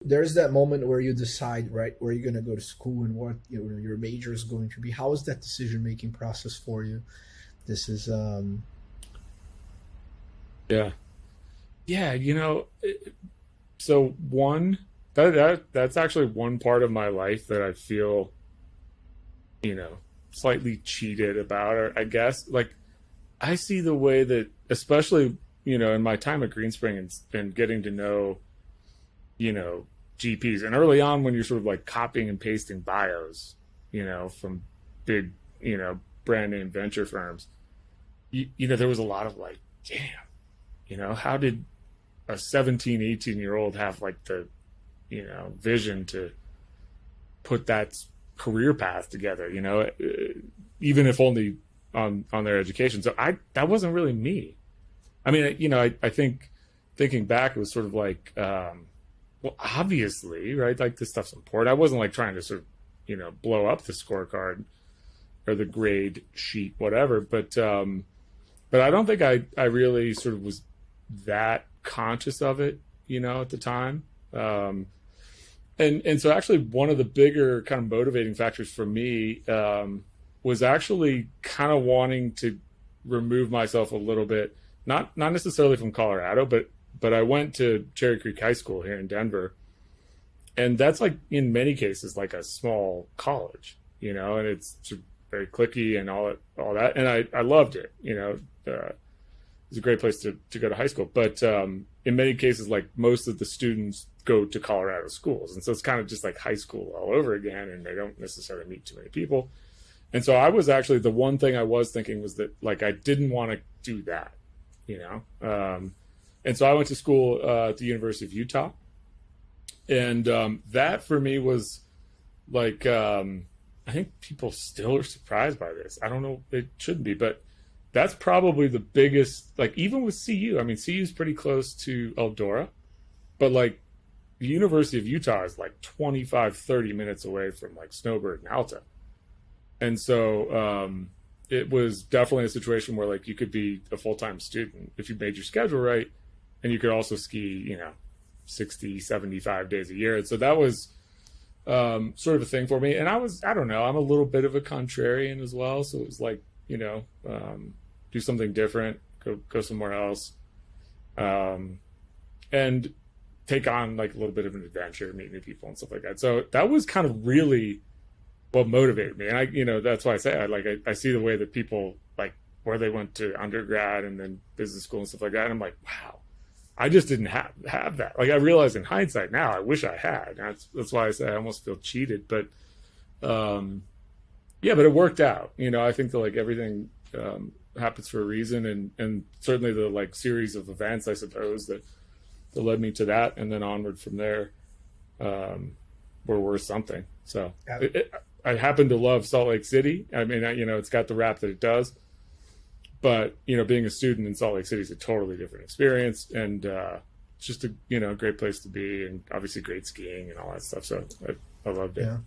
There's that moment where you decide, right, where you're going to go to school and what your major is going to be. How is that decision making process for you? This is Yeah. Yeah, so that's actually one part of my life that I feel, you know, slightly cheated about, or I guess like I see the way that, especially, in my time at Greenspring and getting to know, you know, GPs, and early on when you're sort of like copying and pasting bios, from big, brand name venture firms, there was a lot of like, damn, how did a 17, 18-year old have like the, vision to put that career path together, even if only on their education. So that wasn't really me. I mean, I think thinking back, it was sort of like, well, obviously, right? Like this stuff's important. I wasn't like trying to sort of, blow up the scorecard or the grade sheet, whatever. But I don't think I really sort of was that conscious of it, at the time. And so actually one of the bigger kind of motivating factors for me, was actually kind of wanting to remove myself a little bit, not necessarily from Colorado, but I went to Cherry Creek High School here in Denver, and that's like in many cases like a small college, and it's sort of very cliquey and all that, and I loved it, it's a great place to go to high school, but in many cases, like most of the students go to Colorado schools, and so it's kind of just like high school all over again, and they don't necessarily meet too many people. And so I was actually, the one thing I was thinking was that like I didn't want to do that, you know. And so I went to school at the University of Utah, and that for me was like, I think people still are surprised by this. I don't know, it shouldn't be, but that's probably the biggest. Like even with CU, I mean CU is pretty close to Eldora, but like the University of Utah is like 25, 30 minutes away from like Snowbird and Alta. And so it was definitely a situation where like you could be a full-time student if you made your schedule right, and you could also ski, 60, 75 days a year. And so that was sort of a thing for me. And I don't know, I'm a little bit of a contrarian as well. So it was like, do something different, go somewhere else, and take on like a little bit of an adventure, meet new people and stuff like that. So that was kind of really what motivated me. And that's why I say I see the way that people like where they went to undergrad and then business school and stuff like that. And I'm like, wow, I just didn't have that. Like I realize in hindsight now, I wish I had. That's why I say I almost feel cheated. But yeah, but it worked out. I think that like everything happens for a reason, and certainly the like series of events, I suppose, that led me to that, and then onward from there, were worth something. So yeah. I happen to love Salt Lake City. I mean, it's got the rap that it does, but being a student in Salt Lake City is a totally different experience, and it's just a great place to be, and obviously great skiing and all that stuff. So I loved it. Yeah.